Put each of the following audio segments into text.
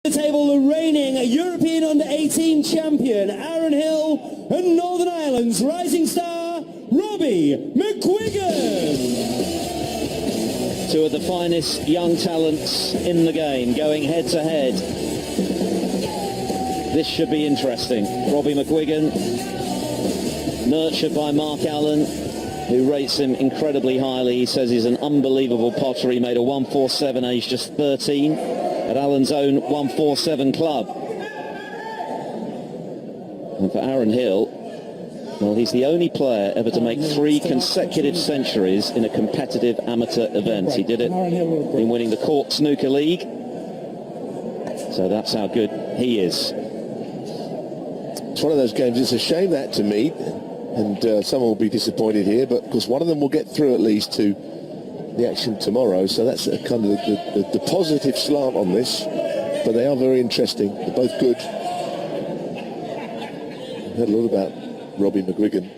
The table, the reigning European under-18 champion, Aaron Hill, and Northern Ireland's rising star, Robbie Mcguigan. Two of the finest young talents in the game going head-to-head. This should be interesting. Robbie Mcguigan, nurtured by Mark Allen, who rates him incredibly highly. He says he's an unbelievable potter. He made a 147 aged just 13 at Allen's own 147 club. And for Aaron Hill, well, he's the only player ever to make 3 consecutive centuries in a competitive amateur event. He did it in winning the Court Snooker League. So that's how good he is. It's one of those games, it's a shame that to me, and someone will be disappointed here, but because one of them will get through at least to the action tomorrow, so that's a kind of the positive slant on this, but they are very interesting. They're both good. I've heard a lot about Robbie Mcguigan.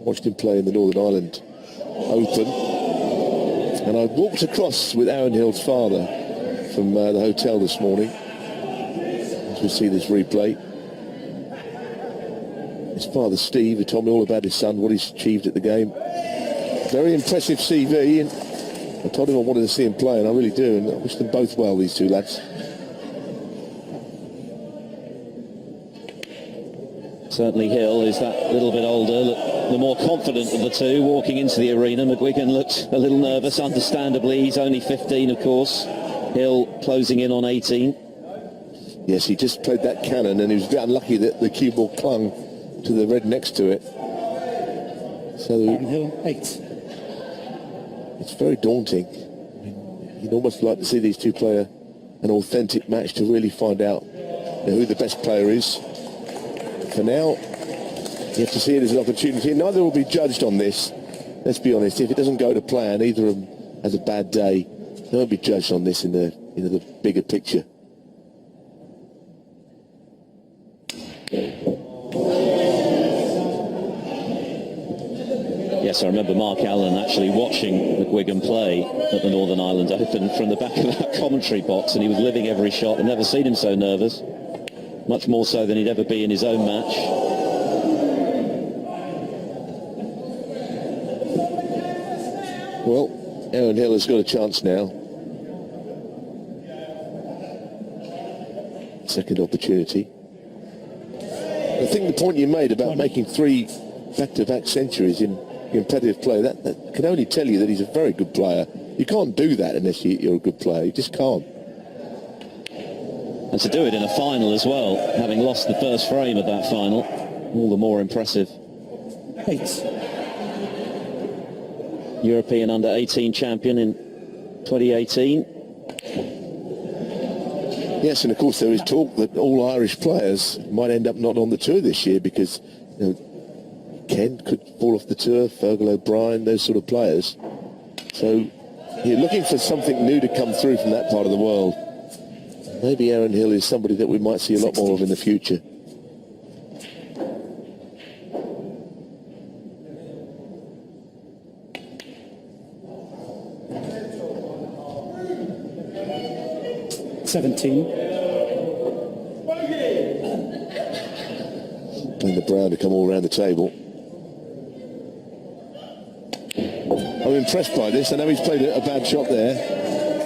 Watched him play in the Northern Ireland Open, and I walked across with Aaron Hill's father from the hotel this morning as we see this replay. His father Steve, who told me all about his son, what he's achieved at the game. Very impressive CV, and I told him I wanted to see him play, and I really do, and I wish them both well, these two lads. Certainly Hill is that little bit older, the more confident of the two walking into the arena. Mcguigan looked a little nervous, understandably. He's only 15, of course. Hill closing in on 18. Yes, he just played that cannon, and he was a bit unlucky that the cue ball clung to the red next to it. So Hill, 8. It's very daunting. I mean, you'd almost like to see these two play an authentic match to really find out who the best player is. For now, you have to see it as an opportunity. Neither will be judged on this. Let's be honest. If it doesn't go to plan, either of them has a bad day. They won't be judged on this in the bigger picture. Yes, I remember Mark Allen actually watching Mcguigan play at the Northern Ireland Open from the back of that commentary box, and he was living every shot. I've never seen him so nervous, much more so than he'd ever be in his own match. Well, Aaron Hill has got a chance now. Second opportunity. I think the point you made about making 3 back-to-back centuries in competitive play, that can only tell you that he's a very good player. You can't do that unless you're a good player. You just can't. And to do it in a final as well, having lost the first frame of that final, all the more impressive. 8. European under-18 champion in 2018. Yes, and of course there is talk that all Irish players might end up not on the tour this year because Ken could fall off the tour, Fergal O'Brien, those sort of players. So you're looking for something new to come through from that part of the world. Maybe Aaron Hill is somebody that we might see a lot more of in the future. And the Brown to come all around the table. I'm impressed by this. I know he's played a bad shot there,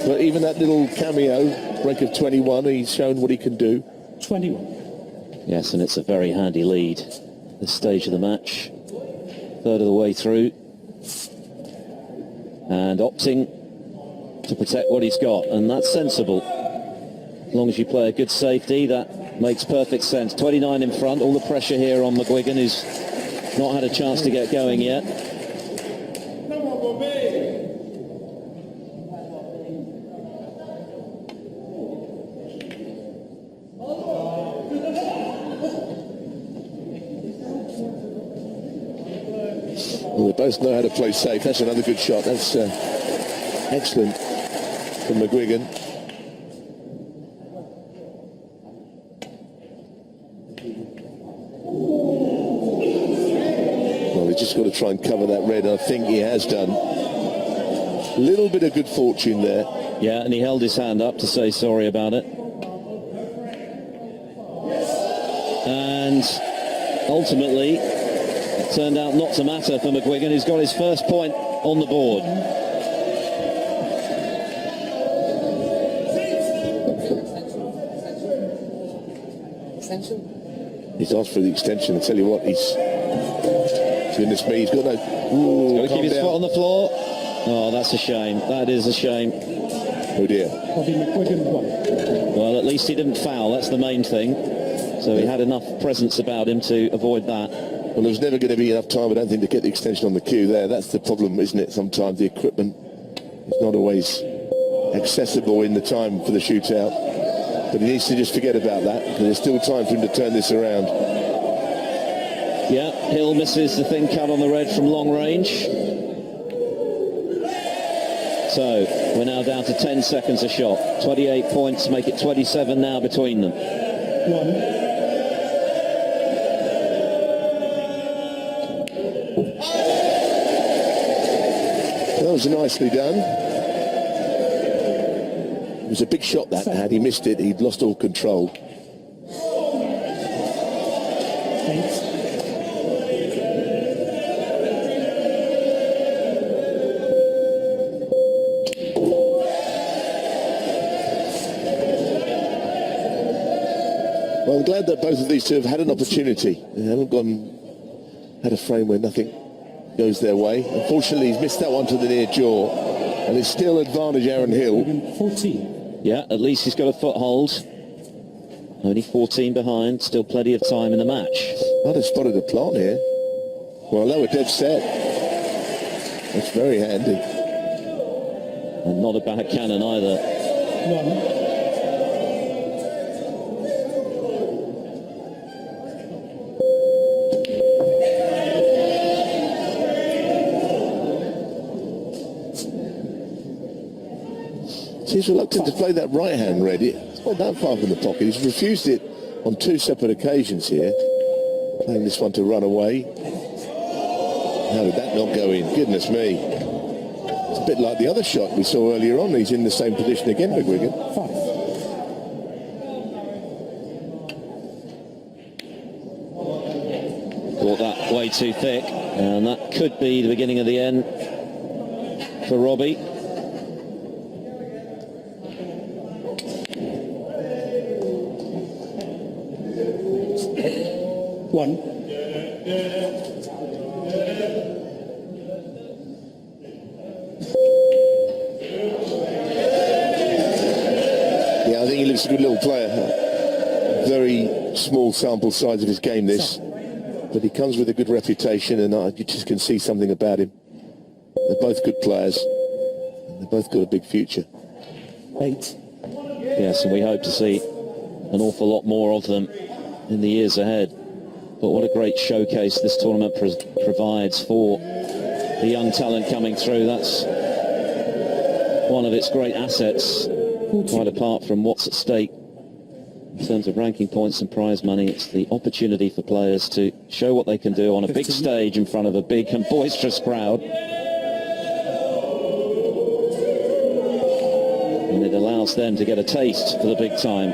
but even that little cameo break of 21, he's shown what he can do. 21. Yes, and it's a very handy lead this stage of the match. Third of the way through. And opting to protect what he's got, and that's sensible. As long as you play a good safety, that makes perfect sense. 29 in front, all the pressure here on Mcguigan, who's not had a chance to get going yet. Well, they both know how to play safe. That's another good shot. That's excellent from Mcguigan. Well, he's just got to try and cover that red, and I think he has done. A little bit of good fortune there. Yeah, and he held his hand up to say sorry about it. And ultimately, it turned out not to matter for Mcguigan, who's got his first point on the board. He's asked for the extension. I tell you what, goodness me, he's got no... Ooh, got to keep his foot on the floor. Oh, that's a shame. That is a shame. Oh dear. Robbie Mcguigan won. Well, at least he didn't foul. That's the main thing. So he had enough presence about him to avoid that. Well, there's never going to be enough time, I don't think, to get the extension on the cue there. That's the problem, isn't it? Sometimes the equipment is not always accessible in the time for the shootout. But he needs to just forget about that, because there's still time for him to turn this around. Yeah, Hill misses the thin cut on the red from long range. So we're now down to 10 seconds a shot. 28 points, make it 27 now between them. That was nicely done. It was a big shot that. Had he missed it, he'd lost all control. Well, I'm glad that both of these two have had an opportunity. They haven't had a frame where nothing goes their way. Unfortunately, he's missed that one to the near jaw, and it's still advantage Aaron Hill. 14. Yeah, at least he's got a foothold. Only 14 behind, still plenty of time in the match. I'd have spotted a plant here. Well, they were dead set. That's very handy. And not a bad cannon either. 1. He's reluctant to play that right hand red. It's not that far from the pocket. He's refused it on 2 separate occasions here. Playing this one to run away. How did that not go in? Goodness me. It's a bit like the other shot we saw earlier on. He's in the same position again, Mcguigan. 5. Caught that way too thick, and that could be the beginning of the end for Robbie. 1. Yeah, I think he looks a good little player. Very small sample size of his game, this. But he comes with a good reputation, and you just can see something about him. They're both good players. And they've both got a big future. 8. Yes, and we hope to see an awful lot more of them in the years ahead. But what a great showcase this tournament provides for the young talent coming through. That's one of its great assets, quite apart from what's at stake in terms of ranking points and prize money. It's the opportunity for players to show what they can do on a big stage in front of a big and boisterous crowd. And it allows them to get a taste for the big time.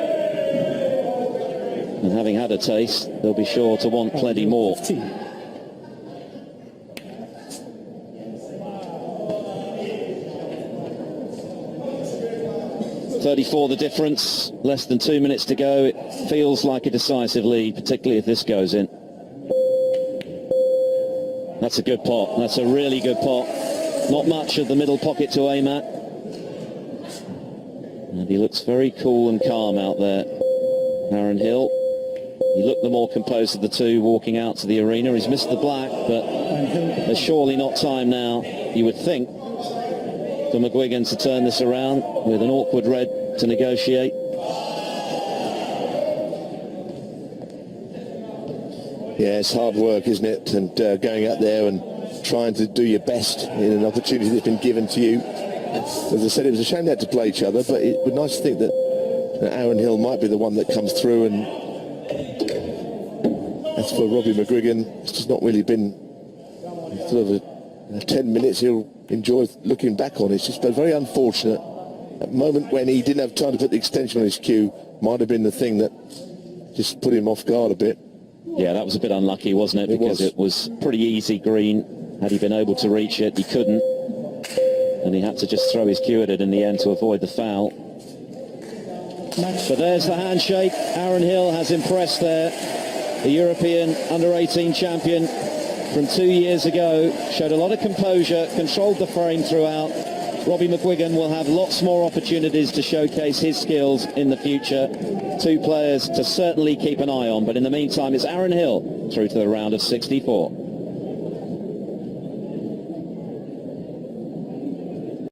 And having had a taste, they'll be sure to want plenty more. 34 the difference, less than 2 minutes to go. It feels like a decisive lead, particularly if this goes in. That's a good pot. That's a really good pot. Not much of the middle pocket to aim at. And he looks very cool and calm out there, Aaron Hill. He looked the more composed of the two walking out to the arena. He's missed the black, but there's surely not time now, you would think, for Mcguigan to turn this around with an awkward red to negotiate. Yeah, it's hard work, isn't it? And going out there and trying to do your best in an opportunity that's been given to you. As I said, it was a shame they had to play each other, but it would be nice to think that Aaron Hill might be the one that comes through. And as for Robbie Mcguigan, it's just not really been sort of a 10 minutes he'll enjoy looking back on. It's just been very unfortunate That moment when he didn't have time to put the extension on his cue might have been the thing that just put him off guard a bit. Yeah, that was a bit unlucky, wasn't it? Because it was pretty easy green. Had he been able to reach it, he couldn't. And he had to just throw his cue at it in the end to avoid the foul. But there's the handshake. Aaron Hill has impressed there. The European under-18 champion from 2 years ago. Showed a lot of composure, controlled the frame throughout. Robbie Mcguigan will have lots more opportunities to showcase his skills in the future. Two players to certainly keep an eye on. But in the meantime, it's Aaron Hill through to the round of 64.